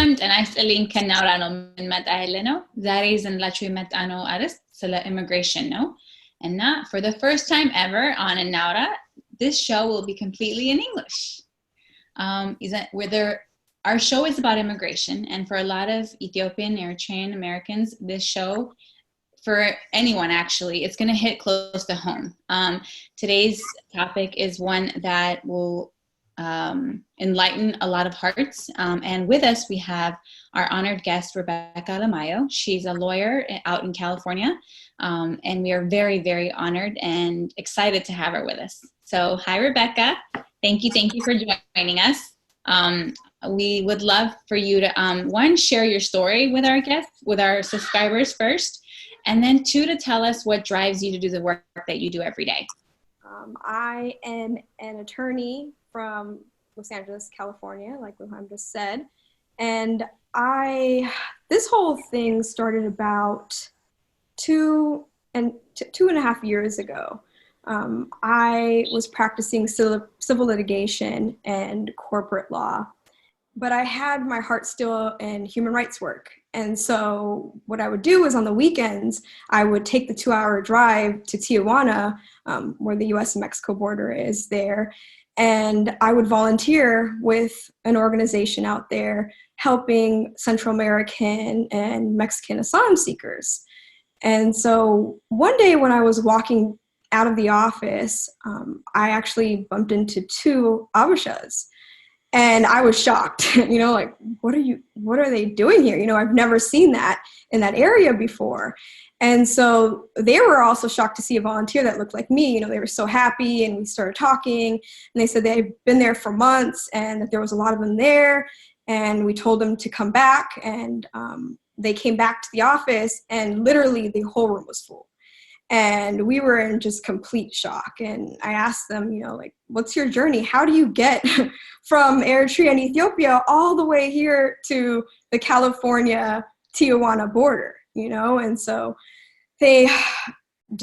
ሰላም ጤና ይስጥልኝ ከናውራ ነው የምንመጣ ያለ ነው ዛሬ ይዘንላችሁ የመጣ ነው አርዕስት ስለ immigration ነው እና for the first time ever on Naura this show will be completely in English our show is about immigration and for a lot of Ethiopian Eritrean Americans this show for anyone actually it's going to hit close to home today's topic is one that will enlighten a lot of hearts. And with us, we have our honored guest, Rebecca Alemayehu. She's a lawyer out in California. And we are very, very honored and excited to have her with us. So hi, Rebecca. Thank you for joining us. We would love for you to, one, share your story with our guests, with our subscribers first, and then two, to tell us what drives you to do the work that you do every day. I am an attorney from Los Angeles, California, like Wilhelm just said. And this whole thing started about 2.5 years ago. I was practicing civil litigation and corporate law, but I had my heart still in human rights work. And so what I would do is on the weekends, I would take the 2-hour drive to Tijuana, where the US and Mexico border is there. And I would volunteer with an organization out there helping Central American and Mexican asylum seekers. And so one day when I was walking out of the office, I actually bumped into 2 Abishas. And I was shocked, like, what are they doing here? I've never seen that in that area before. And so they were also shocked to see a volunteer that looked like me. They were so happy, and we started talking, and they said they've been there for months and that there was a lot of them there. And we told them to come back, and they came back to the office, and literally the whole room was full. And we were in just complete shock. And I asked them, what's your journey? How do you get from Eritrea and Ethiopia all the way here to the California-Tijuana border? And so they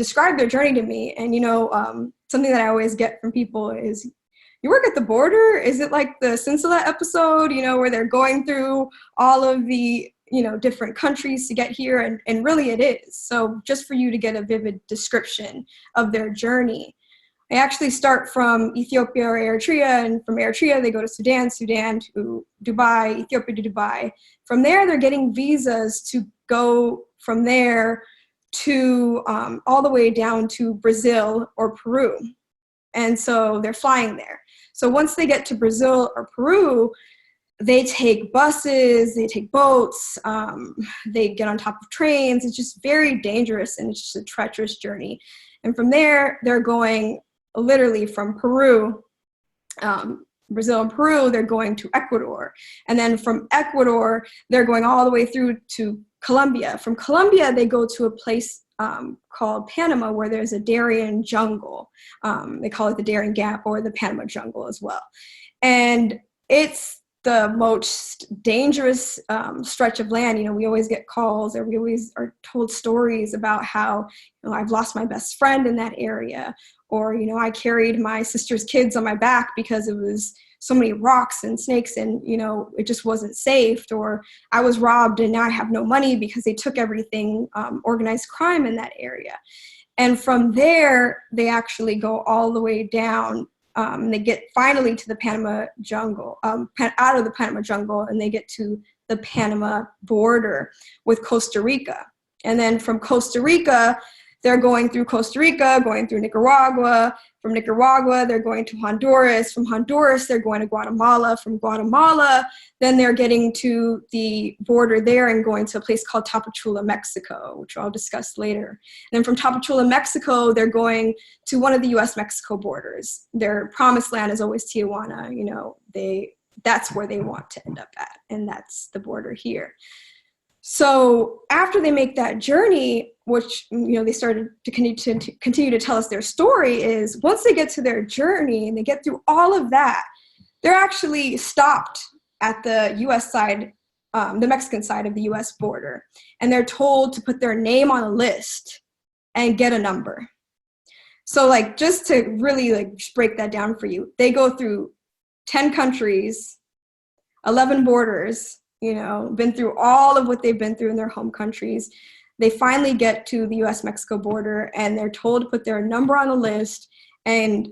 described their journey to me. And, something that I always get from people is, you work at the border? Is it like the Sinsula episode, where they're going through all of the, different countries to get here? And really it is. So just for you to get a vivid description of their journey, I actually start from Ethiopia or Eritrea, and from Eritrea they go to Sudan to Dubai, Ethiopia to Dubai. From there they're getting visas to go from there to all the way down to Brazil or Peru. And so they're flying there. So once they get to Brazil or Peru, they take buses, they take boats, they get on top of trains. It's just very dangerous, and it's just a treacherous journey. And from there, they're going literally from Peru, Brazil and Peru, they're going to Ecuador. And then from Ecuador, they're going all the way through to Colombia. From Colombia, they go to a place called Panama, where there's a Darien jungle. They call it the Darien Gap or the Panama jungle as well. And it's the most dangerous stretch of land. We always get calls, or we always are told stories about how, I've lost my best friend in that area, or, I carried my sister's kids on my back because it was so many rocks and snakes, and, it just wasn't safe, or I was robbed and now I have no money because they took everything, organized crime in that area. And from there, they actually go all the way down. They get finally to the Panama jungle, out of the Panama jungle, and they get to the Panama border with Costa Rica. And then from Costa Rica, they're going through Costa Rica, going through Nicaragua. From Nicaragua, they're going to Honduras. From Honduras, they're going to Guatemala. From Guatemala, then they're getting to the border there and going to a place called Tapachula, Mexico, which I'll discuss later. And then from Tapachula, Mexico, they're going to one of the US-Mexico borders. Their promised land is always Tijuana. That's where they want to end up at, and that's the border here. So after they make that journey, which, they started to continue to tell us their story, is once they get to their journey and they get through all of that, they're actually stopped at the US side, the Mexican side of the US border. And they're told to put their name on a list and get a number. So just to really just break that down for you, they go through 10 countries, 11 borders, been through all of what they've been through in their home countries. They finally get to the US-Mexico border, and they're told to put their number on a list and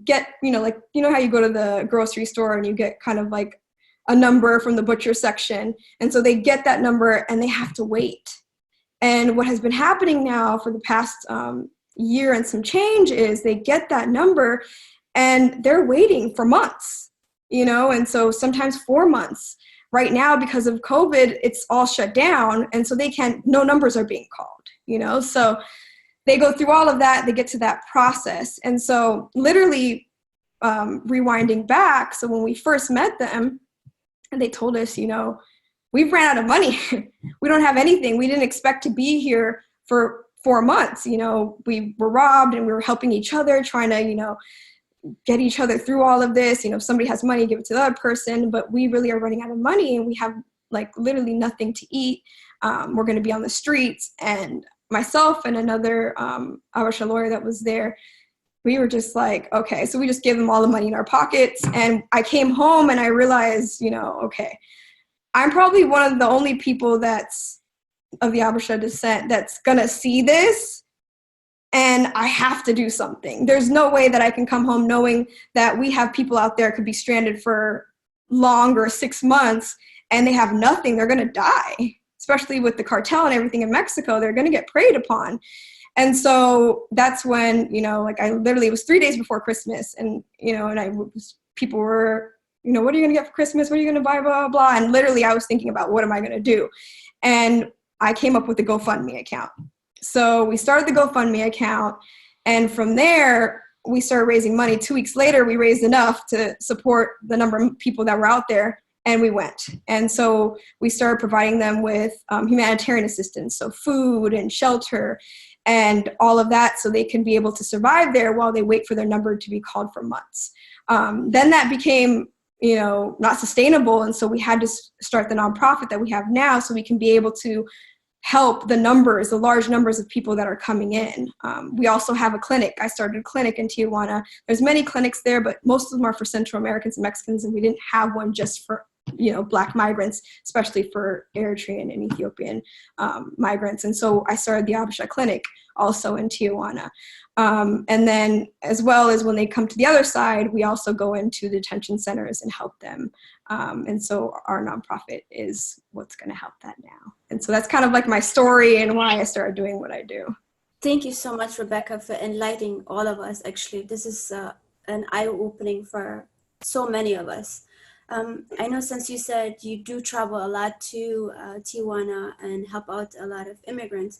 get, how you go to the grocery store and you get kind of like a number from the butcher section. And so they get that number and they have to wait. And what has been happening now for the past year and some change is they get that number and they're waiting for months, and so sometimes 4 months. Right now, because of COVID, it's all shut down. And so no numbers are being called, so they go through all of that, they get to that process. And so literally rewinding back, so when we first met them, and they told us, we've ran out of money. We don't have anything. We didn't expect to be here for 4 months. We were robbed and we were helping each other, trying to, get each other through all of this. If somebody has money, give it to the other person. But we really are running out of money and we have like literally nothing to eat. We're going to be on the streets. And myself and another Abasha lawyer that was there, we were just like, okay. So we just gave them all the money in our pockets. And I came home and I realized, okay, I'm probably one of the only people that's of the Abasha descent that's going to see this. And I have to do something. There's no way that I can come home knowing that we have people out there could be stranded for longer, 6 months, and they have nothing. They're going to die, especially with the cartel and everything in Mexico. They're going to get preyed upon. And so that's when, I literally, it was 3 days before Christmas. And, people were, what are you going to get for Christmas? What are you going to buy? Blah, blah, blah. And literally I was thinking about what am I going to do? And I came up with a GoFundMe account. So we started the GoFundMe account, and from there, we started raising money. 2 weeks later, we raised enough to support the number of people that were out there, and we went. And so we started providing them with humanitarian assistance, so food and shelter and all of that, so they can be able to survive there while they wait for their number to be called for months. Then that became not sustainable, and so we had to start the nonprofit that we have now so we can be able to help the large numbers of people that are coming in. We also have a clinic. I started a clinic in Tijuana. There's many clinics there, but most of them are for Central Americans and Mexicans, and we didn't have one just for, Black migrants, especially for Eritrean and Ethiopian migrants. And so I started the Abasha Clinic also in Tijuana. And then as well as when they come to the other side, we also go into detention centers and help them. And so our nonprofit is what's going to help that now. And so that's kind of like my story and why I started doing what I do. Thank you so much, Rebecca, for enlightening all of us. Actually, this is an eye-opening for so many of us. I know since you said you do travel a lot to Tijuana and help out a lot of immigrants.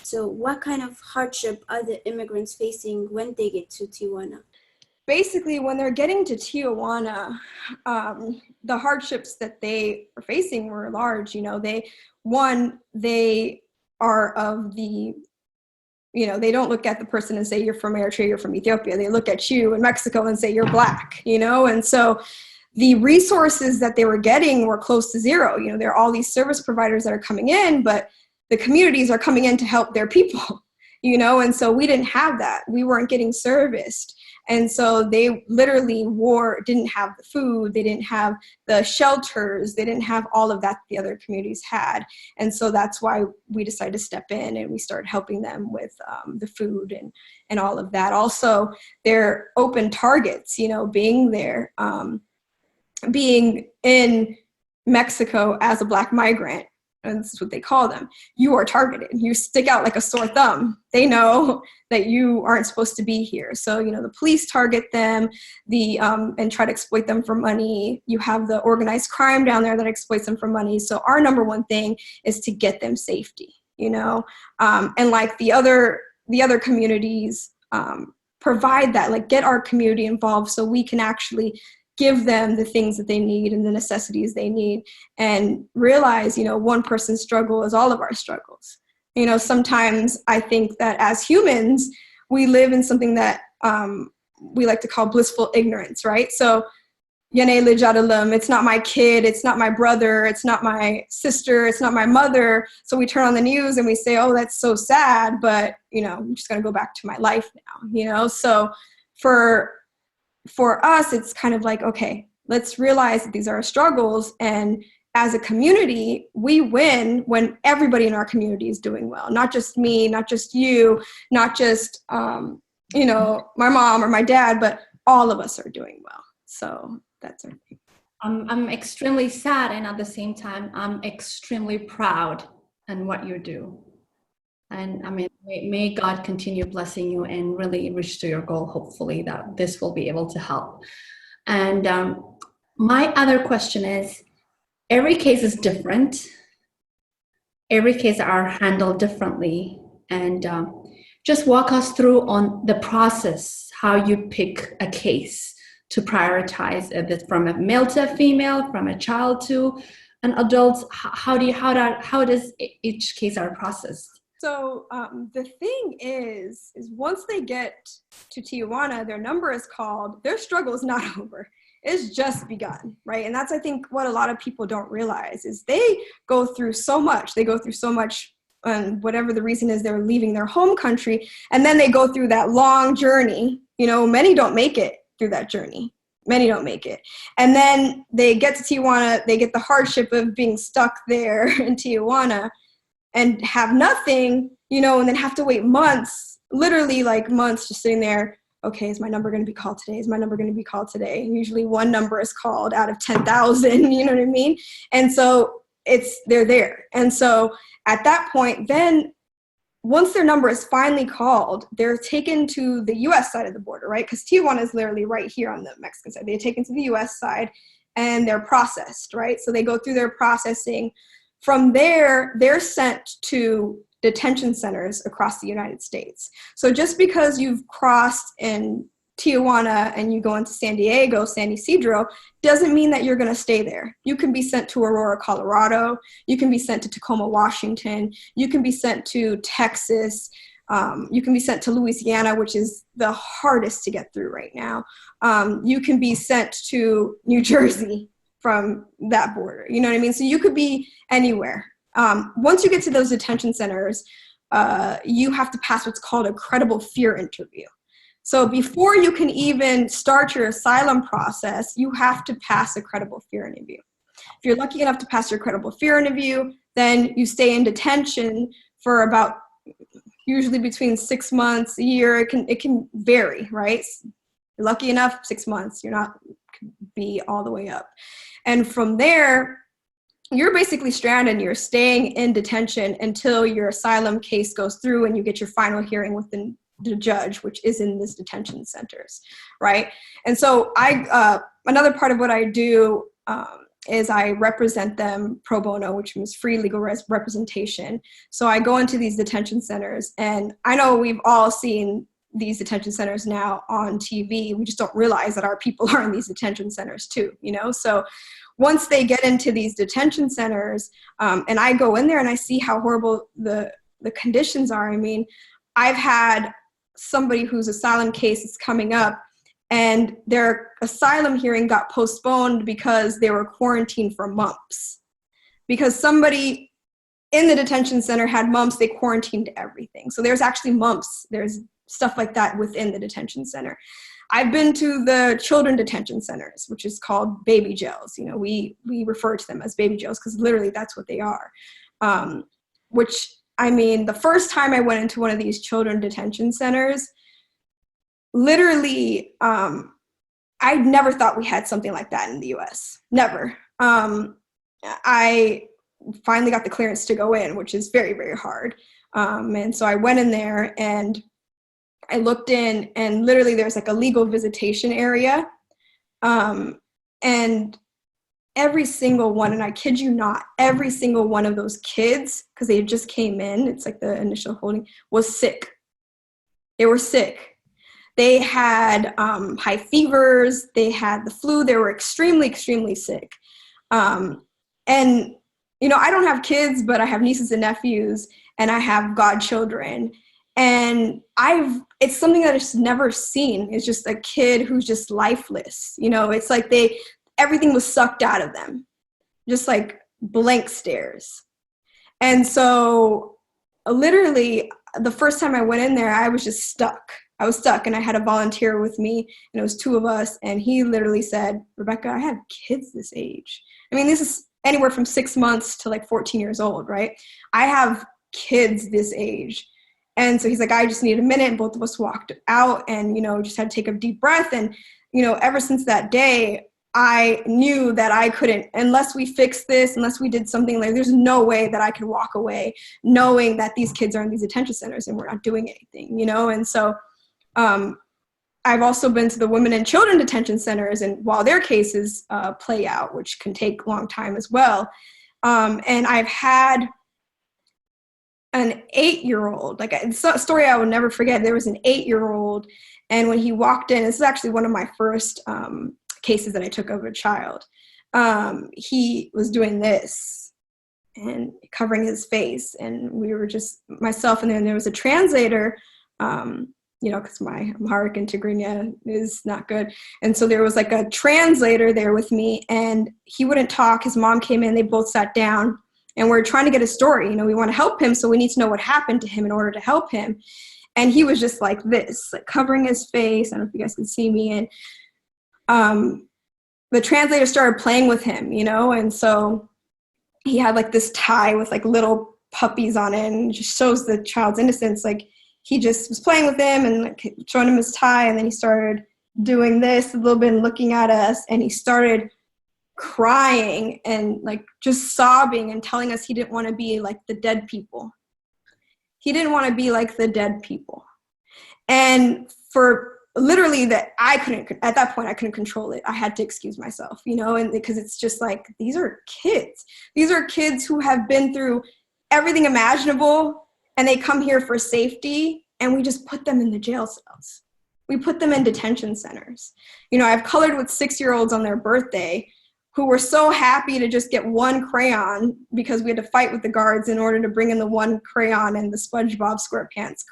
So what kind of hardship are the immigrants facing when they get to Tijuana? Basically, when they're getting to Tijuana, the hardships that they are facing were large. They are of the, they don't look at the person and say, you're from Eritrea, you're from Ethiopia. They look at you in Mexico and say, you're Black, and so the resources that they were getting were close to zero. There are all these service providers that are coming in, but the communities are coming in to help their people, and so we didn't have that. We weren't getting serviced. And so they literally didn't have the food, they didn't have the shelters, they didn't have all of that the other communities had. And so that's why we decided to step in and we started helping them with the food and all of that. Also, they're open targets, being there, being in Mexico as a Black migrant. And this is what they call them. You are targeted. You stick out like a sore thumb. They know that you aren't supposed to be here. So, the police target them, and try to exploit them for money. You have the organized crime down there that exploits them for money. So our number one thing is to get them safety, and like the other communities provide that, like get our community involved so we can actually give them the things that they need and the necessities they need, and realize, one person's struggle is all of our struggles. Sometimes I think that as humans, we live in something that we like to call blissful ignorance, right? So, it's not my kid, it's not my brother, it's not my sister, it's not my mother. So we turn on the news and we say, oh, that's so sad, but, I'm just going to go back to my life now, So for us, it's kind of like, okay, let's realize that these are our struggles and as a community, we win when everybody in our community is doing well. Not just me, not just you, not just, you know, my mom or my dad, but all of us are doing well. So that's our thing. I'm extremely sad, and at the same time, I'm extremely proud in what you do. And I mean, may God continue blessing you and really reach to your goal, hopefully, that this will be able to help. And my other question is, every case is different. Every case are handled differently. And just walk us through on the process, how you pick a case to prioritize, if it's from a male to a female, from a child to an adult. How does each case are processed? So the thing is once they get to Tijuana, their number is called, their struggle is not over. It's just begun, right? And that's, I think, what a lot of people don't realize is they go through so much. They go through so much, whatever the reason is, they're leaving their home country, and then they go through that long journey. You know, many don't make it through that journey. Many don't make it. And then they get to Tijuana, they get the hardship of being stuck there in Tijuana and have nothing, you know, and then have to wait months, literally like months, just sitting there. Okay, is my number going to be called today? Is my number going to be called today? And usually one number is called out of 10,000, you know what I mean? And so they're there. And so at that point, then once their number is finally called, they're taken to the U.S. side of the border, right? Because Tijuana is literally right here on the Mexican side. They're taken to the U.S. side and they're processed, right? So they go through their processing. From there, they're sent to detention centers across the United States. So just because you've crossed in Tijuana and you go into San Diego, San Ysidro, doesn't mean that you're going to stay there. You can be sent to Aurora, Colorado. You can be sent to Tacoma, Washington. You can be sent to Texas. You can be sent to Louisiana, which is the hardest to get through right now. You can be sent to New Jersey from that border. You know what I mean? So you could be anywhere. Once you get to those detention centers, you have to pass what's called a credible fear interview. So before you can even start your asylum process, you have to pass a credible fear interview. If you're lucky enough to pass your credible fear interview, then you stay in detention for about usually between 6 months, a year. It can vary, right? You're lucky enough, 6 months. You're not be all the way up. And from there, you're basically stranded and you're staying in detention until your asylum case goes through and you get your final hearing with the judge, which is in these detention centers, right? And so another part of what I do is I represent them pro bono, which means free legal representation. So I go into these detention centers, and I know we've all seen these detention centers now on TV. We just don't realize that our people are in these detention centers too, you know? So once they get into these detention centers, and I go in there and I see how horrible the conditions are. I mean, I've had somebody whose asylum case is coming up, and their asylum hearing got postponed because they were quarantined for mumps. Because somebody in the detention center had mumps, they quarantined everything. So there's actually mumps. There's stuff like that within the detention center. I've been to the children detention centers, which is called baby jails. You know, we refer to them as baby jails because literally that's what they are. Which, I mean, the first time I went into one of these children detention centers, literally, I never thought we had something like that in the U.S. Never. I finally got the clearance to go in, which is very, very hard. And so I went in there and I looked in, and literally there's like a legal visitation area. And every single one, and I kid you not, every single one of those kids, because they just came in, it's like the initial holding, was sick. They were sick. They had high fevers. They had the flu. They were extremely, extremely sick. And, you know, I don't have kids, but I have nieces and nephews, and I have godchildren. And it's something that I've just never seen. It's just a kid who's just lifeless. You know, it's like everything was sucked out of them, just like blank stares. And so literally the first time I went in there, I was just stuck. I was stuck, and I had a volunteer with me, and it was two of us. And he literally said, "Rebecca, I have kids this age." I mean, this is anywhere from 6 months to like 14 years old, right? I have kids this age. And so he's like, I just need a minute. And both of us walked out and, just had to take a deep breath. And, ever since that day, I knew that I couldn't, unless we fixed this, unless we did something, like there's no way that I could walk away knowing that these kids are in these detention centers and we're not doing anything, And so I've also been to the women and children detention centers, and while their cases play out, which can take a long time as well. And I've had an 8-year-old, like it's a story I will never forget. There was an 8-year-old, and when he walked in, this is actually one of my first cases that I took of a child. He was doing this and covering his face, and we were just myself, and then there was a translator, because my Amharic and Tigrinya is not good. And so there was like a translator there with me, and he wouldn't talk. His mom came in, they both sat down, and we're trying to get a story. We want to help him, so we need to know what happened to him in order to help him. And he was just like this, like covering his face. I don't know if you guys can see me. And the translator started playing with him, and so he had like this tie with like little puppies on it, and it just shows the child's innocence. Like he just was playing with him and like showing him his tie, and then he started doing this a little bit and looking at us, and he started crying and like just sobbing and telling us he didn't want to be like the dead people. He didn't want to be like the dead people. And for literally that, at that point, I couldn't control it. I had to excuse myself, and because it's just like, these are kids. These are kids who have been through everything imaginable, and they come here for safety, and we just put them in the jail cells. We put them in detention centers. I've colored with 6-year-olds on their birthday who were so happy to just get one crayon because we had to fight with the guards in order to bring in the one crayon and the SpongeBob SquarePants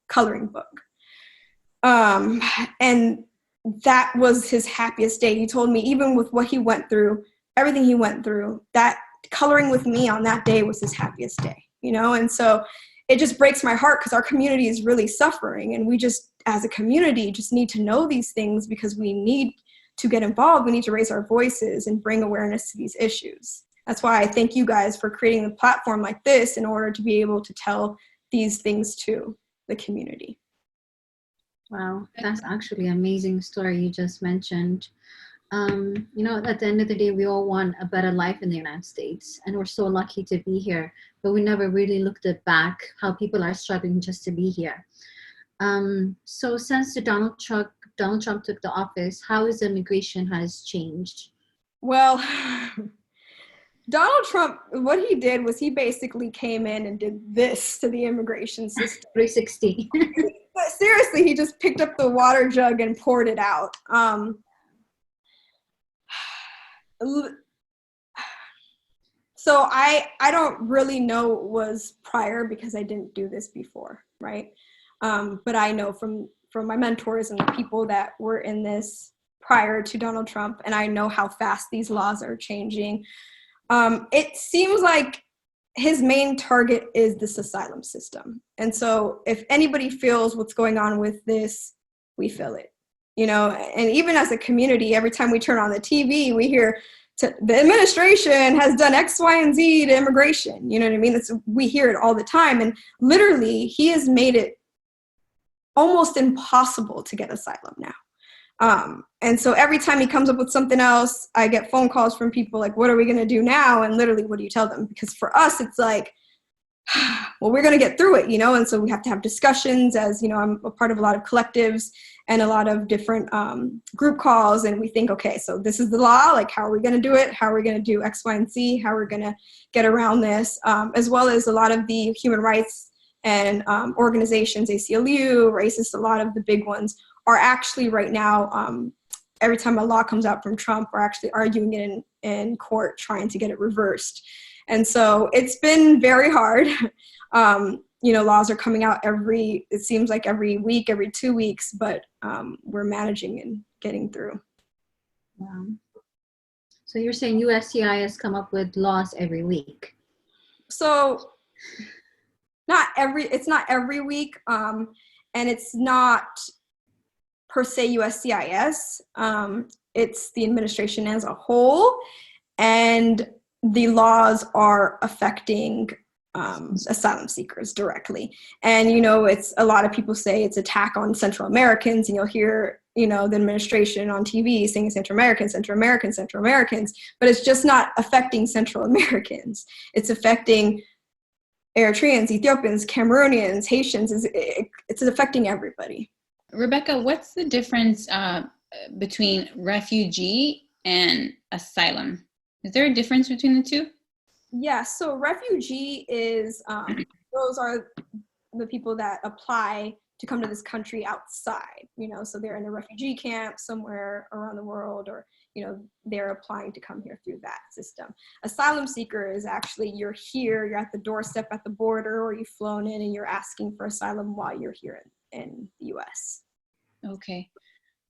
coloring book. And that was his happiest day. He told me, even with what he went through, everything he went through, that coloring with me on that day was his happiest day, And so it just breaks my heart because our community is really suffering. And we just, as a community, just need to know these things because we need to get involved. We need to raise our voices and bring awareness to these issues. That's why I thank you guys for creating a platform like this in order to be able to tell these things to the community. Wow, that's actually an amazing story you just mentioned. At the end of the day, we all want a better life in the United States, and we're so lucky to be here, but we never really looked at back how people are struggling just to be here. So since Donald Trump took the office, how is immigration has changed? Well, Donald Trump, what he did was he basically came in and did this to the immigration system. 360. But seriously, he just picked up the water jug and poured it out. So I don't really know what was prior because I didn't do this before, right? But I know from my mentors and the people that were in this prior to Donald Trump, and I know how fast these laws are changing. It seems like his main target is this asylum system. And so if anybody feels what's going on with this, we feel it, and even as a community, every time we turn on the TV, we hear the administration has done X, Y, and Z to immigration. You know what I mean? We hear it all the time. And literally, he has made it almost impossible to get asylum now. And so every time he comes up with something else, I get phone calls from people like, what are we going to do now? And literally, what do you tell them? Because for us, it's like, well, we're going to get through it, And so we have to have discussions as, I'm a part of a lot of collectives and a lot of different group calls. And we think, okay, so this is the law. Like, how are we going to do it? How are we going to do X, Y, and Z? How are we going to get around this? As well as a lot of the human rights and organizations, ACLU, racist, a lot of the big ones are actually right now, every time a law comes out from Trump, we're actually arguing it in court, trying to get it reversed. And so it's been very hard. Laws are coming out it seems like every week, every 2 weeks, but we're managing and getting through. Wow. So you're saying USCIS come up with laws every week? So it's not every week, and it's not per se USCIS. It's the administration as a whole. and the laws are affecting asylum seekers directly. And, it's a lot of people say it's attack on Central Americans, and you'll hear, the administration on TV saying Central Americans, but it's just not affecting Central Americans. It's affecting Eritreans, Ethiopians, Cameroonians, Haitians. It's affecting everybody. Rebecca, what's the difference between refugee and asylum? Is there a difference between the two? Yeah, so refugee is, those are the people that apply to come to this country outside, so they're in a refugee camp somewhere around the world, or, they're applying to come here through that system. Asylum seeker is actually, you're here, you're at the doorstep at the border, or you've flown in and you're asking for asylum while you're here in the US. Okay.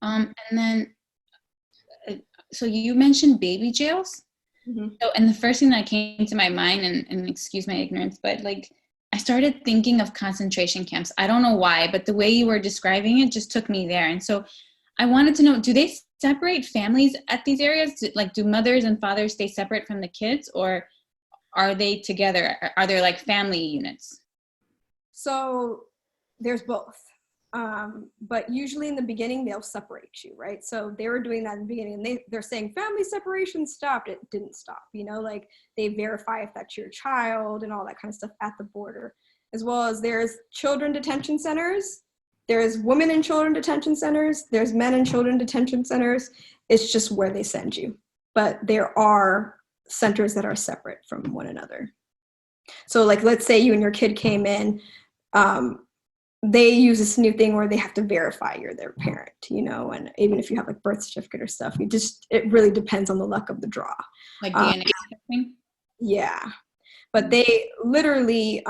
And then, so you mentioned baby jails. Mm-hmm. So, and the first thing that came to my mind, and excuse my ignorance, but I started thinking of concentration camps. I don't know why, but the way you were describing it just took me there. And so I wanted to know, do they separate families at these areas? Do mothers and fathers stay separate from the kids, or are they together? Are there family units? So there's both. But usually in the beginning, they'll separate you, right? So they were doing that in the beginning, and they're saying family separation stopped. It didn't stop, they verify if that's your child and all that kind of stuff at the border, as well as there's children detention centers. There's women and children detention centers. There's men and children detention centers. It's just where they send you. But there are centers that are separate from one another. So let's say you and your kid came in, they use this new thing where they have to verify you're their parent, and even if you have birth certificate or stuff, it really depends on the luck of the draw. Like DNA testing? Yeah. But they literally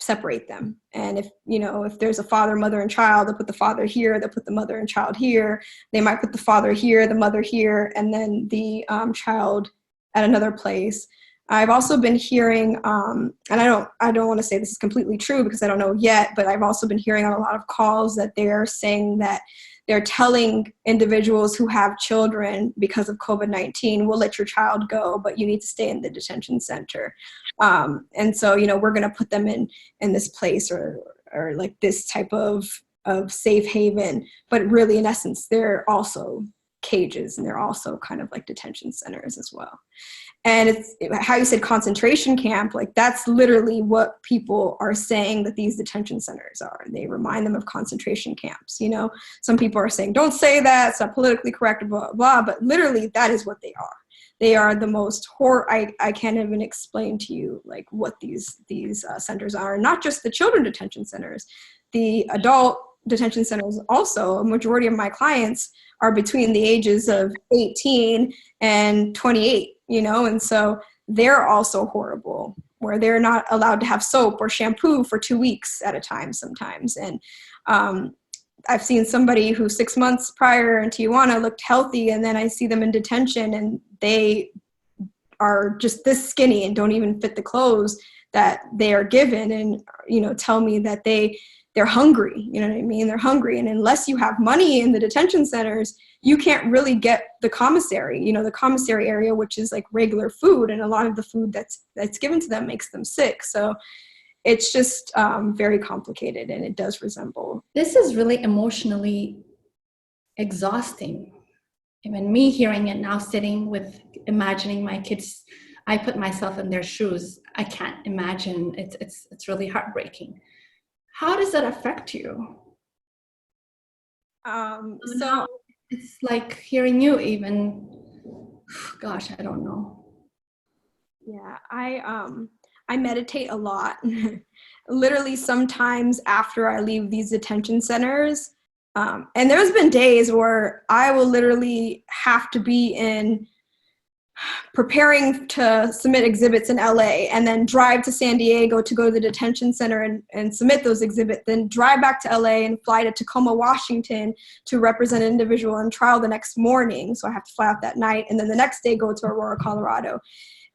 separate them. And if there's a father, mother, and child, they'll put the father here, they'll put the mother and child here. They might put the father here, the mother here, and then the child at another place. I've also been hearing, and I don't want to say this is completely true because I don't know yet, but I've also been hearing on a lot of calls that they're saying that they're telling individuals who have children because of COVID-19, we'll let your child go, but you need to stay in the detention center. And so, we're going to put them in this place or this type of safe haven, but really in essence, they're also cages, and they're also kind of detention centers as well. And it's how you said concentration camp, that's literally what people are saying that these detention centers are. They remind them of concentration camps. Some people are saying, don't say that, it's not politically correct, blah, blah, but literally that is what they are. They are the most I can't even explain to you what these centers are. Not just the children detention centers, the adult detention centers also. A majority of my clients are between the ages of 18 and 28, and so they're also horrible, where they're not allowed to have soap or shampoo for 2 weeks at a time sometimes. And I've seen somebody who 6 months prior in Tijuana looked healthy, and then I see them in detention and they are just this skinny and don't even fit the clothes that they are given, and tell me that they're hungry, you know what I mean? They're hungry. And unless you have money in the detention centers, you can't really get the commissary, the commissary area, which is regular food. And a lot of the food that's given to them makes them sick. So it's just very complicated, and it does resemble. This is really emotionally exhausting. Even me hearing it now, sitting with, imagining my kids, I put myself in their shoes. I can't imagine. It's really heartbreaking. How does that affect you? So it's hearing you even, gosh, I don't know. Yeah, I meditate a lot. Literally sometimes after I leave these detention centers, and there's been days where I will literally have to be in preparing to submit exhibits in LA, and then drive to San Diego to go to the detention center and submit those exhibits, then drive back to LA and fly to Tacoma, Washington to represent an individual on trial the next morning. So I have to fly out that night, and then the next day go to Aurora, Colorado.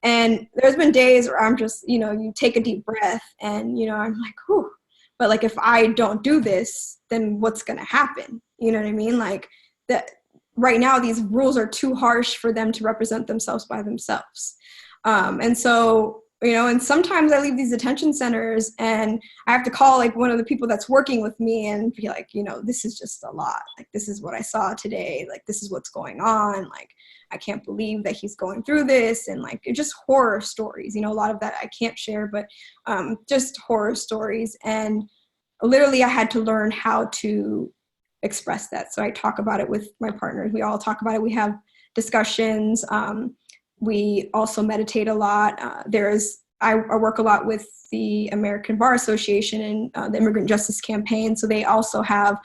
And there's been days where I'm just, you take a deep breath and, I'm like, whew. But if I don't do this, then what's going to happen? You know what I mean? right now these rules are too harsh for them to represent themselves by themselves. And so, you know, and sometimes I leave these detention centers and I have to call like one of the people that's working with me and be like, you know, this is just a lot. Like, this is what I saw today. Like, this is what's going on. Like, I can't believe that he's going through this. And like, it's just horror stories, you know, a lot of that I can't share, but just horror stories. And literally I had to learn how to express that. So I talk about it with my partners. We all talk about it. We have discussions. We also meditate a lot. I work a lot with the American Bar Association and the Immigrant Justice Campaign. So they also have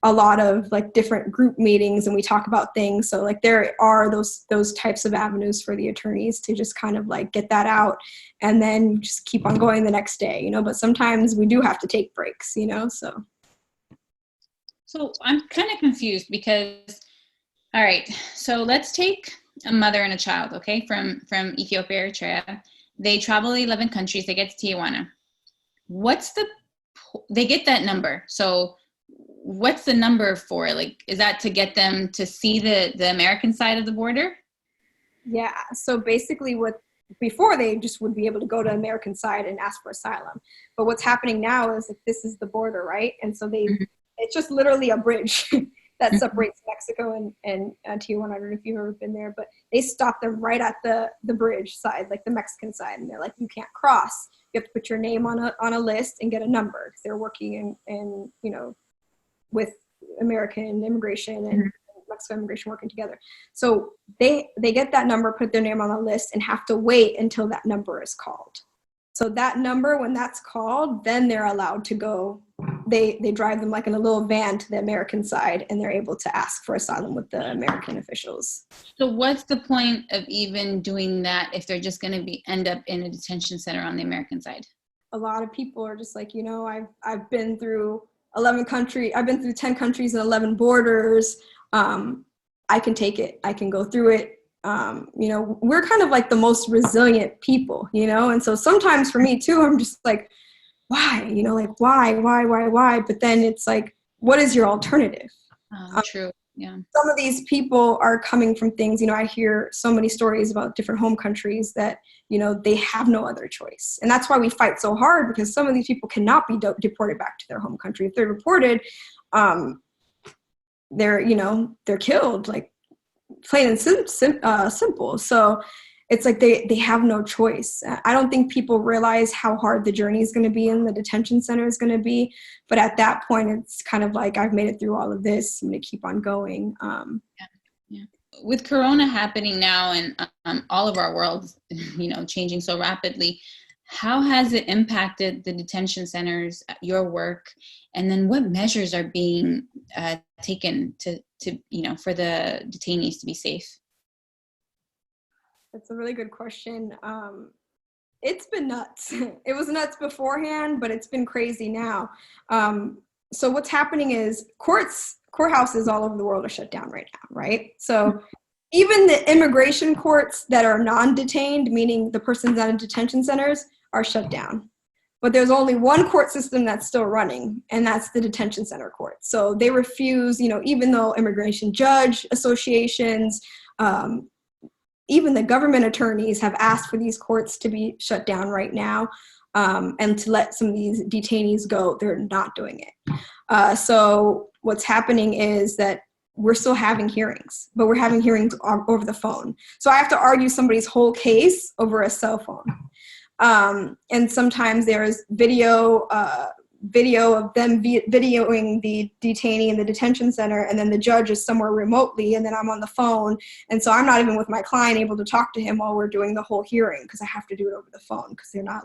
a lot of like different group meetings and we talk about things. So like there are those types of avenues for the attorneys to just kind of like get that out and then just keep on going the next day, you know, but sometimes we do have to take breaks, you know, so. So I'm kind of confused because, all right, so let's take a mother and a child, okay, from Ethiopia, Eritrea. They travel 11 countries, they get to Tijuana. They get that number. So what's the number for? Like, is that to get them to see the American side of the border? Yeah, so basically before they just would be able to go to American side and ask for asylum. But what's happening now is like, this is the border, right? And so it's just literally a bridge that separates Mexico and Tijuana. I don't know if you've ever been there, but they stop them right at the bridge side, like the Mexican side. And they're like, you can't cross. You have to put your name on a list and get a number because they're working in, you know, with American immigration and Mexican immigration working together. So they get that number, put their name on a list and have to wait until that number is called. So that number, when that's called, then they're allowed to go. They drive them like in a little van to the American side and they're able to ask for asylum with the American officials. So what's the point of even doing that if they're just going to end up in a detention center on the American side? A lot of people are just like, you know, I've been through 11 countries. I've been through 10 countries and 11 borders. I can take it. I can go through it. You know, we're kind of like the most resilient people, you know? And so sometimes for me too, I'm just like, why, you know, like why? But then it's like, what is your alternative? True. Yeah. Some of these people are coming from things, you know, I hear so many stories about different home countries that, you know, they have no other choice. And that's why we fight so hard because some of these people cannot be deported back to their home country. If they're deported, they're killed, like plain and simple. So it's like they have no choice. I don't think people realize how hard the journey is going to be and the detention center is going to be. But at that point, it's kind of like, I've made it through all of this. I'm going to keep on going. Yeah. With Corona happening now and all of our world, you know, changing so rapidly, how has it impacted the detention centers, your work? And then what measures are being taken to, you know, for the detainees to be safe? That's a really good question. It's been nuts. It was nuts beforehand, but it's been crazy now. So what's happening is courthouses all over the world are shut down right now, right? So even the immigration courts that are non-detained, meaning the person's out in detention centers, are shut down. But there's only one court system that's still running, and that's the detention center court. So they refuse, you know, even though immigration judge associations, even the government attorneys have asked for these courts to be shut down right now and to let some of these detainees go. They're not doing it. So what's happening is that we're still having hearings, but we're having hearings over the phone. So I have to argue somebody's whole case over a cell phone. And sometimes there's video of them videoing the detainee in the detention center, and then the judge is somewhere remotely, and then I'm on the phone. And so I'm not even with my client able to talk to him while we're doing the whole hearing because I have to do it over the phone because we're not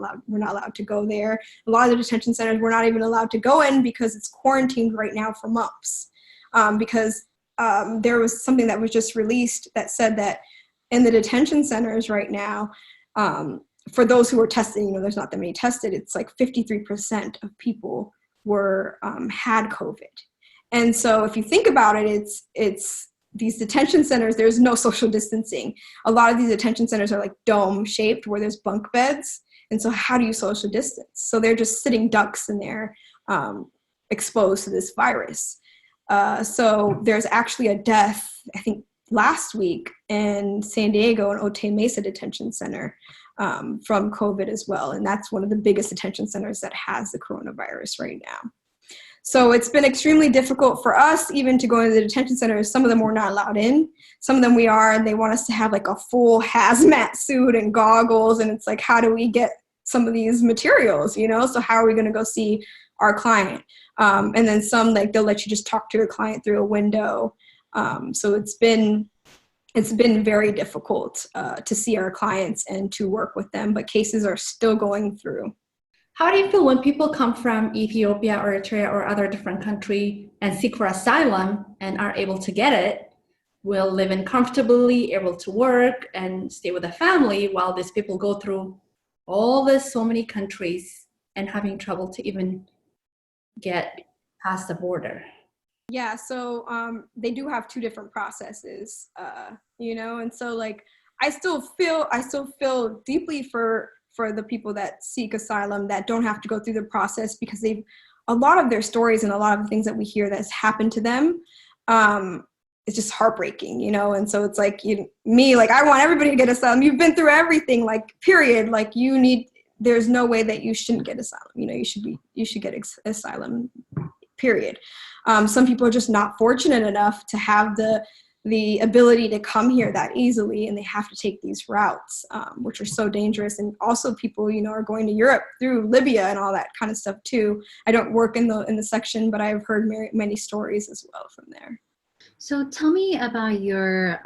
allowed to go there. A lot of the detention centers we're not even allowed to go in because it's quarantined right now for months. Because there was something that was just released that said that in the detention centers right now, for those who were tested, you know, there's not that many tested. It's like 53% of people were had COVID. And so if you think about it, it's these detention centers, there's no social distancing. A lot of these detention centers are like dome shaped where there's bunk beds. And so how do you social distance? So they're just sitting ducks in there exposed to this virus. So there's actually a death, I think, last week in San Diego and Otay Mesa Detention Center from COVID as well. And that's one of the biggest detention centers that has the coronavirus right now. So it's been extremely difficult for us even to go into the detention centers. Some of them we're not allowed in. Some of them we are, and they want us to have like a full hazmat suit and goggles. And it's like, how do we get some of these materials, you know? So how are we going to go see our client? And then some, like, they'll let you just talk to your client through a window. So it's been very difficult to see our clients and to work with them, but cases are still going through. How do you feel when people come from Ethiopia or Eritrea or other different country and seek for asylum and are able to get it, will live in comfortably, able to work and stay with a family, while these people go through all this, so many countries, and having trouble to even get past the border? Yeah, so they do have two different processes, you know, and so like I still feel deeply for the people that seek asylum that don't have to go through the process, because a lot of their stories and a lot of the things that we hear that's happened to them, it's just heartbreaking, you know. And so it's like like I want everybody to get asylum. You've been through everything, like, period. Like, there's no way that you shouldn't get asylum. You know, you should get asylum, period. Some people are just not fortunate enough to have the ability to come here that easily, and they have to take these routes, which are so dangerous. And also people, you know, are going to Europe through Libya and all that kind of stuff too. I don't work in the section, but I've heard many stories as well from there. So tell me about your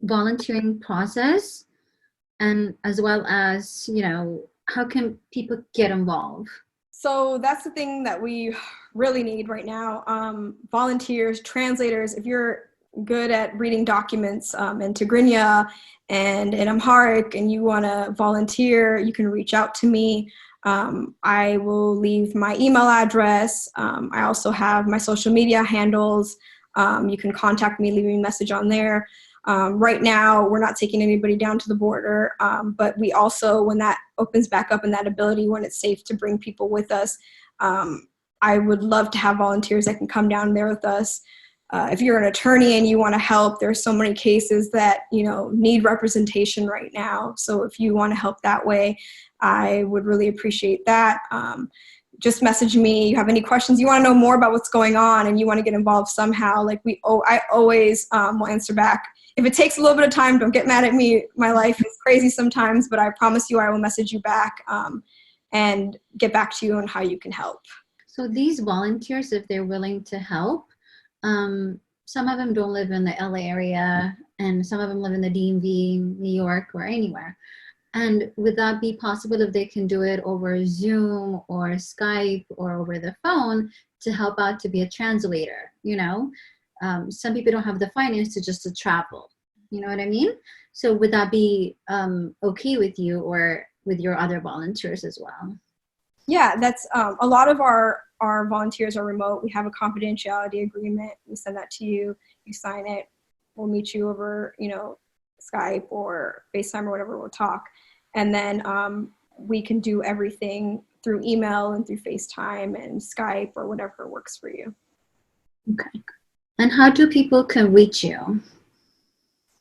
volunteering process, and as well as, you know, how can people get involved? So that's the thing that we really need right now. Volunteers, translators. If you're good at reading documents in Tigrinya and in Amharic and you want to volunteer, you can reach out to me. I will leave my email address. I also have my social media handles. You can contact me, leave me a message on there. Right now, we're not taking anybody down to the border, but we also, when that opens back up and that ability, when it's safe to bring people with us, I would love to have volunteers that can come down there with us. If you're an attorney and you want to help, there's so many cases that, you know, need representation right now. So if you want to help that way, I would really appreciate that. Just message me. You have any questions, you want to know more about what's going on and you want to get involved somehow, like I always will answer back. If it takes a little bit of time, don't get mad at me. My life is crazy sometimes, but I promise you I will message you back and get back to you on how you can help. So these volunteers, if they're willing to help, some of them don't live in the LA area, and some of them live in the DMV, New York, or anywhere. And would that be possible if they can do it over Zoom or Skype or over the phone to help out, to be a translator, you know? Some people don't have the finance to travel, you know what I mean? So would that be okay with you or with your other volunteers as well? Yeah, that's a lot of our volunteers are remote. We have a confidentiality agreement. We send that to you. You sign it. We'll meet you over, you know, Skype or FaceTime or whatever. We'll talk. And then we can do everything through email and through FaceTime and Skype or whatever works for you. Okay. And how do people can reach you?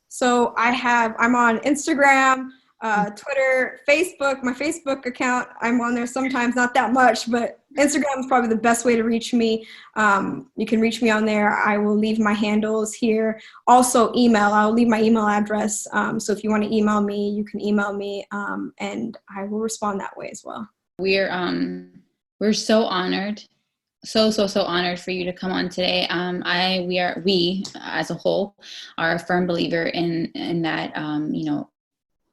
So I'm on Instagram, Twitter, Facebook. My Facebook account, I'm on there sometimes, not that much, but Instagram is probably the best way to reach me. You can reach me on there. I will leave my handles here. Also email, I'll leave my email address. So if you want to email me, you can email me and I will respond that way as well. We're so honored. So honored for you to come on today. We as a whole are a firm believer in that, you know,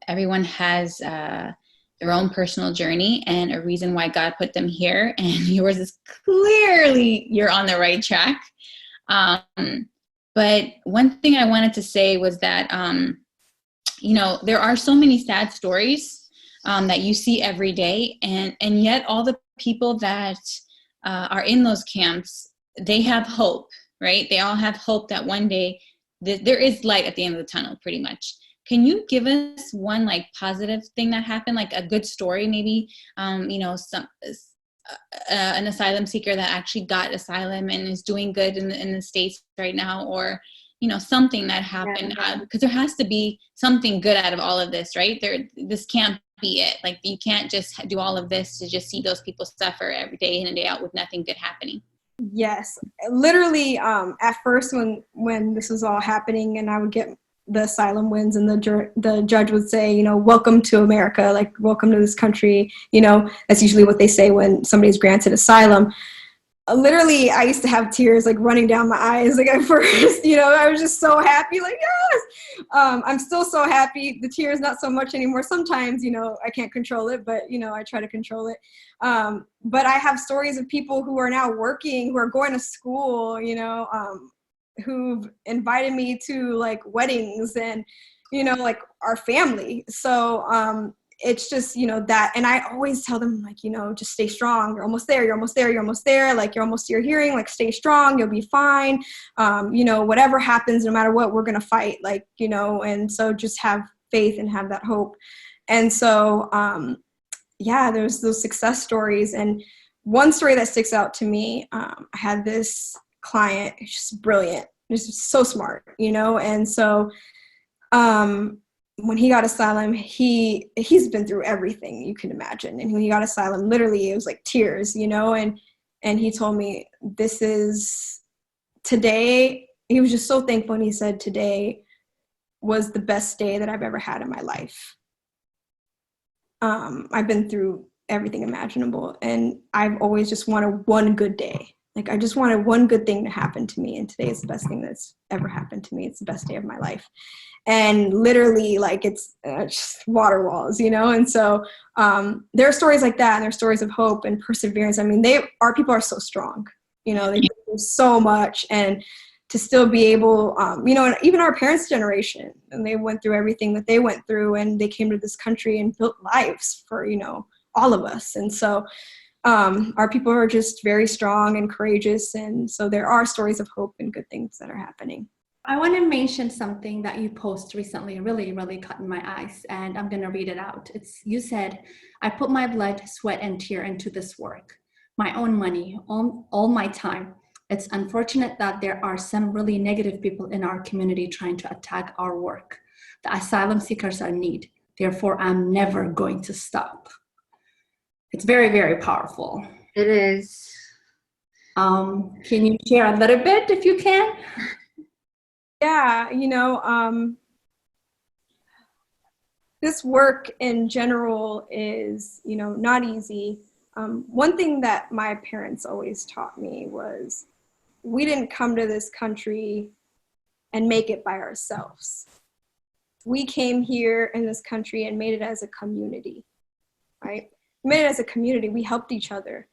everyone has their own personal journey and a reason why God put them here, and yours is clearly, you're on the right track. But one thing I wanted to say was that, you know, there are so many sad stories that you see every day, and yet all the people that are in those camps, they have hope, right? They all have hope that one day there is light at the end of the tunnel, pretty much. Can you give us one like positive thing that happened, like a good story, maybe, you know, an asylum seeker that actually got asylum and is doing good in the States right now, or, you know, something that happened, because there has to be something good out of all of this, right? This can't be it. Like, you can't just do all of this to just see those people suffer every day in and day out with nothing good happening. Yes, literally. At first, when this was all happening, and I would get the asylum wins, and the judge would say, you know, welcome to America, like, welcome to this country. You know, that's usually what they say when somebody's granted asylum. Literally, I used to have tears like running down my eyes. Like, at first, you know, I was just so happy, like, yes. I'm still so happy. The tears, not so much anymore. Sometimes, you know, I can't control it, but, you know, I try to control it. But I have stories of people who are now working, who are going to school, you know, who've invited me to like weddings and, you know, like our family. So it's just, you know, that, and I always tell them, like, you know, just stay strong. You're almost there. You're almost there. You're almost there. Like, you're almost to your hearing, like, stay strong. You'll be fine. You know, whatever happens, no matter what, we're going to fight, like, you know, and so just have faith and have that hope. And so, yeah, there's those success stories. And one story that sticks out to me, I had this client, just brilliant, just so smart, you know, and so when he got asylum, he's been through everything you can imagine. And when he got asylum, literally it was like tears, you know, and he told me, this is today. He was just so thankful. And he said, today was the best day that I've ever had in my life. I've been through everything imaginable, and I've always just wanted one good day. Like, I just wanted one good thing to happen to me. And today is the best thing that's ever happened to me. It's the best day of my life. And literally, like, it's just water walls, you know? And so there are stories like that, and there are stories of hope and perseverance. I mean, our people are so strong, you know, they do so much. And to still be able, you know, and even our parents' generation, and they went through everything that they went through, and they came to this country and built lives for, you know, all of us. And so our people are just very strong and courageous. And so there are stories of hope and good things that are happening. I want to mention something that you posted recently, really, really caught in my eyes, and I'm going to read it out. You said, I put my blood, sweat, and tear into this work, my own money, all my time. It's unfortunate that there are some really negative people in our community trying to attack our work. The asylum seekers are in need. Therefore, I'm never going to stop. It's very, very powerful. It is. Can you share a little bit if you can? Yeah, you know, this work in general is, you know, not easy. One thing that my parents always taught me was, we didn't come to this country and make it by ourselves. We came here in this country and made it as a community, right? We made it as a community. We helped each other.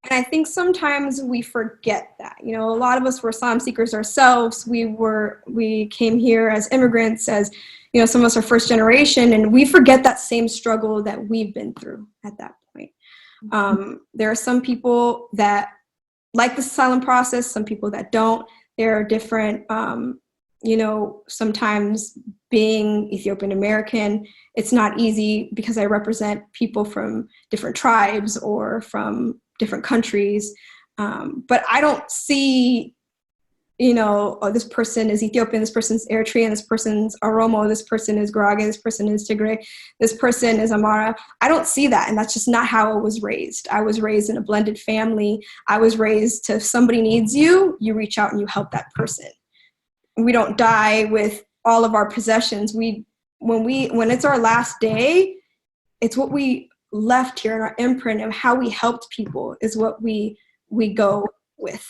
And I think sometimes we forget that. You know, a lot of us were asylum seekers ourselves. We came here as immigrants, as, you know, some of us are first generation, and we forget that same struggle that we've been through at that point. There are some people that like the asylum process, some people that don't. There are different, you know, sometimes being Ethiopian American, it's not easy because I represent people from different tribes or from different countries. But I don't see, you know, oh, this person is Ethiopian, this person's Eritrean, this person's Oromo, this person is Gurage, this person is Tigray, this person is Amara. I don't see that. And that's just not how I was raised. I was raised in a blended family. I was raised to, if somebody needs you, you reach out and you help that person. We don't die with all of our possessions. When it's our last day, it's what we left here in our imprint of how we helped people is what we go with.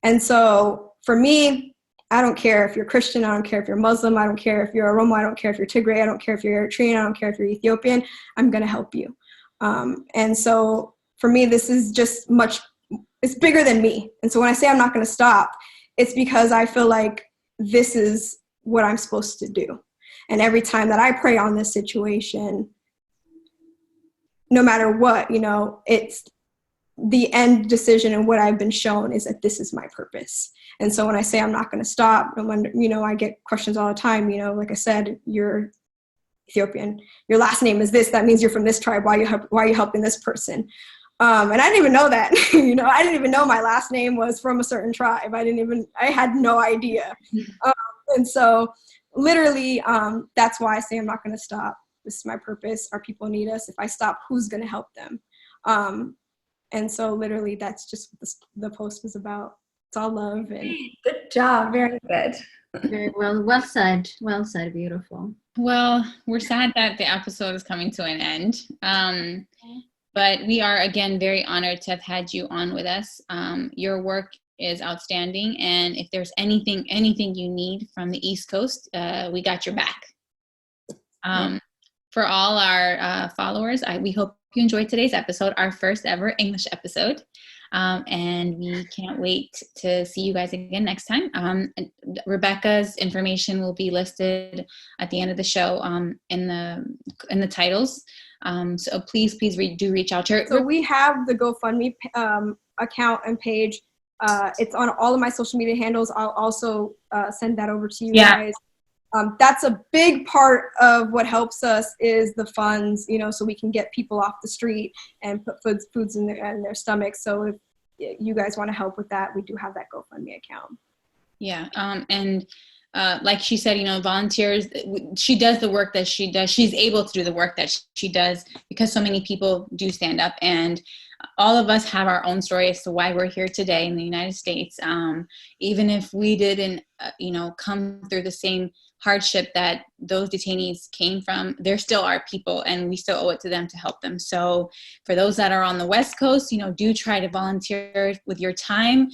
And so for me, I don't care if you're Christian, I don't care if you're Muslim, I don't care if you're Oromo, I don't care if you're Tigray, I don't care if you're Eritrean, I don't care if you're Ethiopian, I'm going to help you. And so for me, this is just it's bigger than me. And so when I say I'm not going to stop, it's because I feel like this is what I'm supposed to do. And every time that I pray on this situation, no matter what, you know, it's the end decision, and what I've been shown is that this is my purpose. And so when I say I'm not going to stop, and when, you know, I get questions all the time, you know, like I said, you're Ethiopian, your last name is this, that means you're from this tribe, why are you helping this person? And I didn't even know that. I didn't even know my last name was from a certain tribe. I had no idea. And so literally, that's why I say I'm not going to stop. This is my purpose. Our people need us. If I stop, who's going to help them? And so literally, that's just what the post was about. It's all love. And good job. Very good. Very well said. Well said. Beautiful. Well, we're sad that the episode is coming to an end. But we are, again, very honored to have had you on with us. Your work is outstanding. And if there's anything you need from the East Coast, we got your back. For all our followers, we hope you enjoyed today's episode, our first ever English episode. And we can't wait to see you guys again next time. Rebecca's information will be listed at the end of the show in the titles. So please do reach out to her. So we have the GoFundMe account and page. It's on all of my social media handles. I'll also send that over to you guys. That's a big part of what helps us is the funds, so we can get people off the street and put foods in their stomachs. So if you guys want to help with that, we do have that GoFundMe account. Yeah. And like she said, volunteers, she does the work that she does. She's able to do the work that she does because so many people do stand up, and all of us have our own story as to why we're here today in the United States. Even if we didn't, come through the same hardship that those detainees came from, they're still our people, and we still owe it to them to help them. So for those that are on the West Coast, do try to volunteer with your time.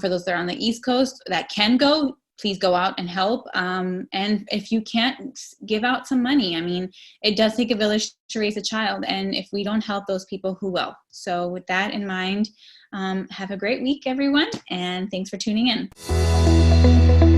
For those that are on the East Coast that can go, please go out and help. And if you can't, give out some money. I mean, it does take a village to raise a child. And if we don't help those people, who will? So with that in mind, have a great week, everyone. And thanks for tuning in.